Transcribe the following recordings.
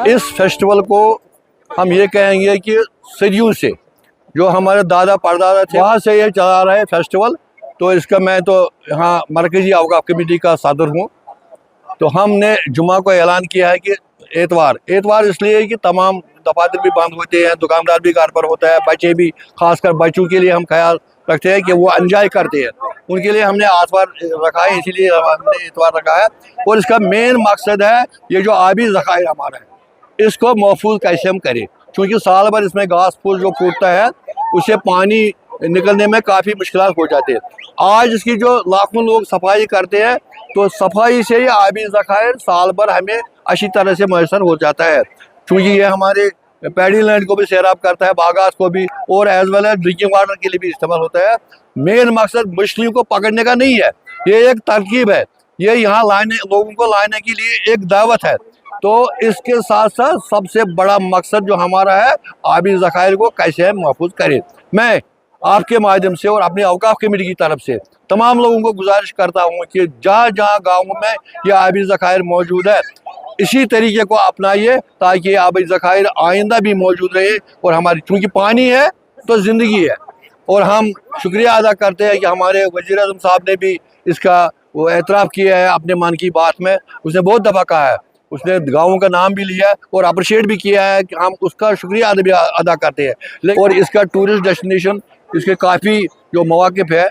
इस फेस्टिवल को हम ये कहेंगे कि सदियों से जो हमारे दादा परदादा थे वहाँ से ये चला रहा है फेस्टिवल। तो इसका मैं तो यहाँ मरकजी औकाफ कमेटी का सदर हूँ। तो हमने जुमा को ऐलान किया है कि एतवार इसलिए कि तमाम दफातर भी बंद होते हैं, दुकानदार भी घर पर होता है, बच्चे भी, खासकर बच्चों के लिए हम ख्याल रखते हैं कि वो एंजॉय करते हैं, उनके लिए हमने आतवार रखा है, इसीलिए हमने एतवार रखा है। और इसका मेन मकसद है ये जो आबी ज़खायर हमारा है इसको महफूज कैसे हम करें, क्योंकि साल भर इसमें घास फूस जो फूटता है उससे पानी निकलने में काफ़ी मुश्किलात हो जाती है। आज इसकी जो लाखों लोग सफाई करते हैं तो सफाई से ही आबी ज़खायर साल भर हमें अच्छी तरह से मैसर हो जाता है, क्योंकि ये हमारे पैडी लैंड को भी सैराब करता है, बागात को भी, और as well as drinking water के लिए भी इस्तेमाल होता है। मेन मकसद मछलियों को पकड़ने का नहीं है, ये एक तरकीब है, ये यहाँ लाने, लोगों को लाने के लिए एक दावत है। तो इसके साथ साथ सबसे बड़ा मकसद जो हमारा है आबी ज़खायर को कैसे महफूज करें। मैं आपके माध्यम से और अपनी औकाफ कमेटी की तरफ से तमाम लोगों को गुजारिश करता हूँ कि जहाँ जहाँ गाँवों में यह आबी ज़खायर मौजूद है इसी तरीके को अपनाइए ताकि आबी ज़खायर आइंदा भी मौजूद रहे। और हमारी चूँकि पानी है तो ज़िंदगी है, और हम शुक्रिया अदा करते हैं कि हमारे वज़ीर-ए-आज़म साहब ने भी इसका वो एतराफ़ किया है अपने मन की बात में। उसने बहुत दफ़ा कहा है, उसने गाँवों का नाम भी लिया और अप्रिशिएट भी किया है कि हम उसका शुक्रिया अदा करते हैं। और इसका टूरिस्ट डेस्टिनेशन, इसके काफ़ी जो मौक़िफ़ है,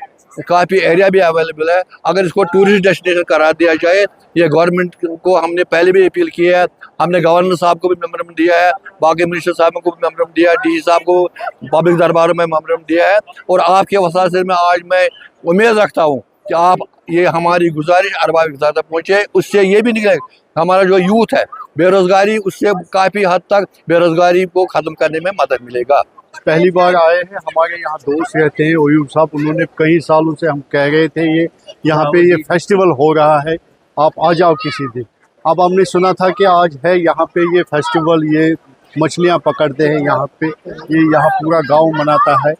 काफ़ी एरिया भी अवेलेबल है। अगर इसको टूरिस्ट डेस्टिनेशन करा दिया जाए, ये गवर्नमेंट को हमने पहले भी अपील किया है, हमने गवर्नर साहब को भी मेमोरेंडम दिया है, बाकी मिनिस्टर साहब को भी मेमोरेंडम दिया है, डी साहब को पब्लिक दरबारों में मेमोरेंडम दिया है। और आपके वसात से मैं आज मैं उम्मीद रखता हूँ कि आप ये हमारी गुजारिश अरबाब तक पहुँचे। उससे ये भी निकले हमारा जो यूथ है बेरोज़गारी, उससे काफ़ी हद तक बेरोज़गारी को ख़त्म करने में मदद मिलेगा। पहली बार आए हैं, हमारे यहाँ दोस्त रहते हैं ओयूब साहब, उन्होंने कई सालों से हम कह रहे थे ये यहाँ पे ये फेस्टिवल हो रहा है, आप आ जाओ किसी दिन। अब हमने सुना था कि आज है यहाँ पे ये फेस्टिवल, ये मछलियाँ पकड़ते हैं यहाँ पे, ये यहाँ पूरा गांव मनाता है।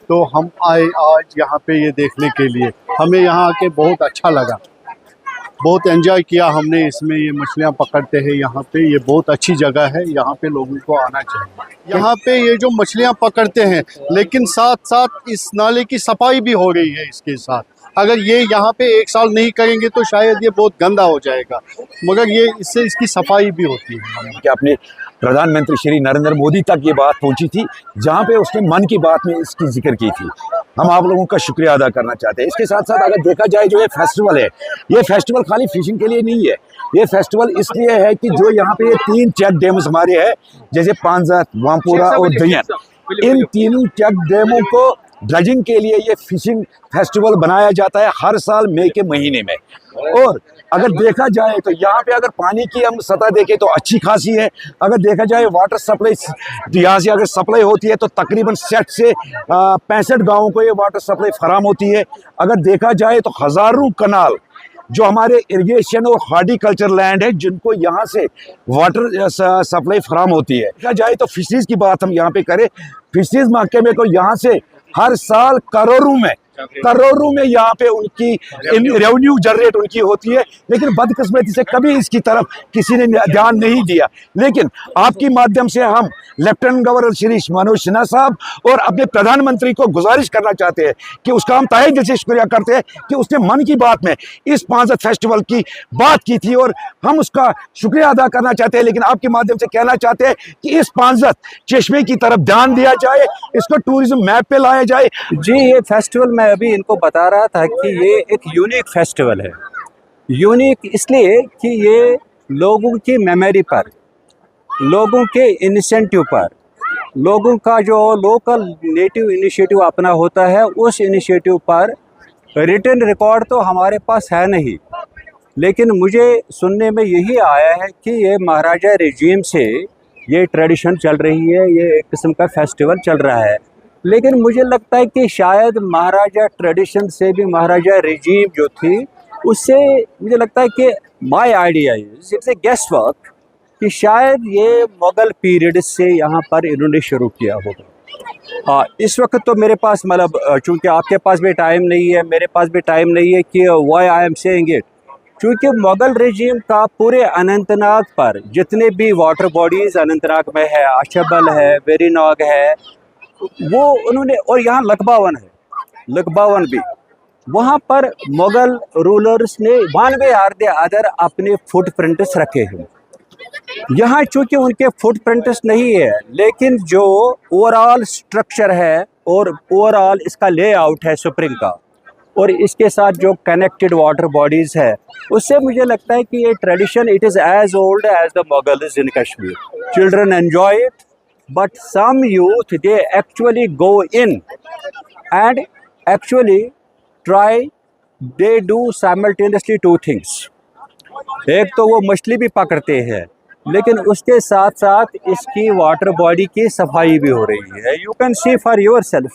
तो हम आए आज यहाँ पे ये देखने के लिए, हमें यहाँ आके बहुत अच्छा लगा, बहुत एंजॉय किया हमने इसमें। ये मछलियाँ पकड़ते हैं यहाँ पे, ये बहुत अच्छी जगह है, यहाँ पे लोगों को आना चाहिए। यहाँ पे ये जो मछलियाँ पकड़ते हैं, लेकिन साथ साथ इस नाले की सफाई भी हो रही है इसके साथ। अगर ये यहाँ पे एक साल नहीं करेंगे तो शायद ये बहुत गंदा हो जाएगा, मगर ये इससे इसकी सफाई भी होती है। कि अपने प्रधानमंत्री श्री नरेंद्र मोदी तक ये बात पहुंची थी, जहाँ पे उसने मन की बात में इसकी जिक्र की थी। हम आप लोगों का शुक्रिया अदा करना चाहते हैं। इसके साथ साथ अगर देखा जाए जो ये फेस्टिवल है, ये फेस्टिवल खाली फिशिंग के लिए नहीं है, ये फेस्टिवल इसलिए है कि जो यहाँ पे ये 3 चेक डैम्स हमारे हैं, जैसे पांजा, वामपुरा और दयन, इन तीनों चेक डैमों को ड्रजिंग के लिए ये फिशिंग फेस्टिवल बनाया जाता है हर साल मई के महीने में। और अगर देखा जाए तो यहाँ पे अगर पानी की हम सतह देखें तो अच्छी खासी है। अगर देखा जाए वाटर सप्लाई यहाँ से अगर सप्लाई होती है तो तकरीबन 60 से 65 गाँवों को ये वाटर सप्लाई फराम होती है। अगर देखा जाए तो हज़ारों कनाल जो हमारे इरिगेशन और हॉर्टिकल्चर लैंड है जिनको यहाँ से वाटर सप्लाई फराम होती है। देखा जाए तो फिशरीज की बात हम यहाँ पे करें, फिशरीज महकमे को यहाँ से हर साल करोड़ों में यहाँ पे उनकी रेवेन्यू जनरेट उनकी होती है, लेकिन बदकिस्मती से कभी इसकी तरफ किसी ने ध्यान नहीं दिया। लेकिन आपकी माध्यम से हम लेफ्टिनेंट गवर्नर श्री मनोज सिन्हा साहब और अपने प्रधानमंत्री को गुजारिश करना चाहते हैं कि उसका हम तहे दिल से शुक्रिया करते हैं कि उसने मन की बात में इस पांजत फेस्टिवल की बात की थी और हम उसका शुक्रिया अदा करना चाहते हैं। लेकिन आपके माध्यम से कहना चाहते हैं कि इस पांजत चश्मे की तरफ ध्यान दिया जाए, इसको टूरिज्म मैप पे लाया जाए। जी, ये फेस्टिवल मैं अभी इनको बता रहा था कि ये एक यूनिक फेस्टिवल है। यूनिक इसलिए कि ये लोगों की मेमोरी पर, लोगों के इंसेंटिव पर, लोगों का जो लोकल नेटिव इनिशिएटिव अपना होता है उस इनिशिएटिव पर रिटन रिकॉर्ड तो हमारे पास है नहीं, लेकिन मुझे सुनने में यही आया है कि ये महाराजा रेजीम से ये ट्रेडिशन चल रही है, ये एक किस्म का फेस्टिवल चल रहा है। लेकिन मुझे लगता है कि शायद महाराजा ट्रेडिशन से भी महाराजा रेजीम जो थी उससे मुझे लगता है कि my idea it's a guest work कि शायद ये मुग़ल पीरियड से यहाँ पर इन्होंने शुरू किया होगा। हाँ, इस वक्त तो मेरे पास मतलब चूँकि आपके पास भी टाइम नहीं है, मेरे पास भी टाइम नहीं है कि why I am saying it, क्योंकि मुग़ल रजीम का पूरे अनंतनाग पर जितने भी वाटर बॉडीज़ अनंतनाग में है, अशबल है, वेरीनाग है, वो उन्होंने, और यहाँ लकबावन है, लकबावन भी, वहाँ पर मुग़ल रूलर्स ने 92 आर दे अदर अपने फुटप्रिंट्स रखे हैं। यहाँ चूँकि उनके फुटप्रिंट्स नहीं है, लेकिन जो ओवरऑल स्ट्रक्चर है और ओवरऑल इसका लेआउट है स्प्रिंग का, और इसके साथ जो कनेक्टेड वाटर बॉडीज़ है, उससे मुझे लगता है कि ये tradition it is as old as the Mughals in Kashmir. Children enjoy it, but some youth they actually go in and actually try, they do simultaneously two things. एक तो वो मछली भी पकड़ते हैं, लेकिन उसके साथ साथ इसकी वाटर बॉडी की सफाई भी हो रही है। You can see for your self,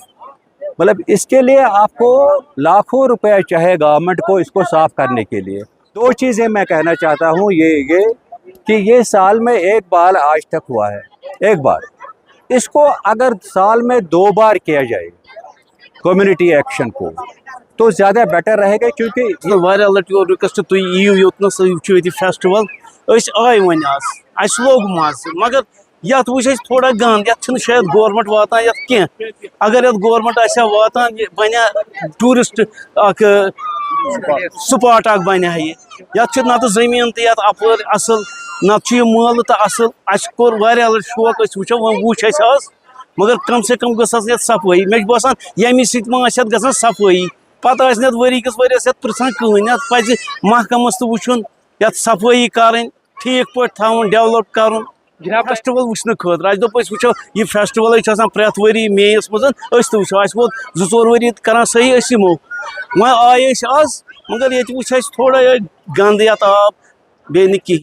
मतलब इसके लिए आपको लाखों रुपए चाहे गवर्नमेंट को इसको साफ़ करने के लिए। दो चीज़ें मैं कहना चाहता हूँ, ये कि ये साल में एक बार आज तक हुआ है, एक बार, इसको अगर साल में 2 बार किया जाए कम्युनिटी एक्शन को, तो ज़्यादा बेटर रहेगा, क्योंकि वारिया लटो रिक्वेस्ट तुम यू योतनस ये फेस्टिवल आय वन आज लोग मज मगर ये वो थोड़ा गंद, ये शायद गवर्नमेंट वातान ये कह, अगर ये गवर्नमेंट वातान बना टूरिस्ट स्पॉट बन ये ना तो जमीन तो अपर असल ना महल तो असल कोर वारिया लट शौक वो वुच आज, मगर कम से कम गस सफाई। मे बसान यमी सत ग सफाई, पता वरी किस वरियस पृछान कहन पज महकमस तो वुचुन ये सफाई कर ठीक पे थवन डेवलप कर फेस्टिवल वुचन खतर। आज दोप वो यह फेस्टिवल प्रत वरी मेस मज तो वो 2-4 वरी कर सही यमो वह आये आज, मगर ये वो थोड़ा गंद ये आब बे कह।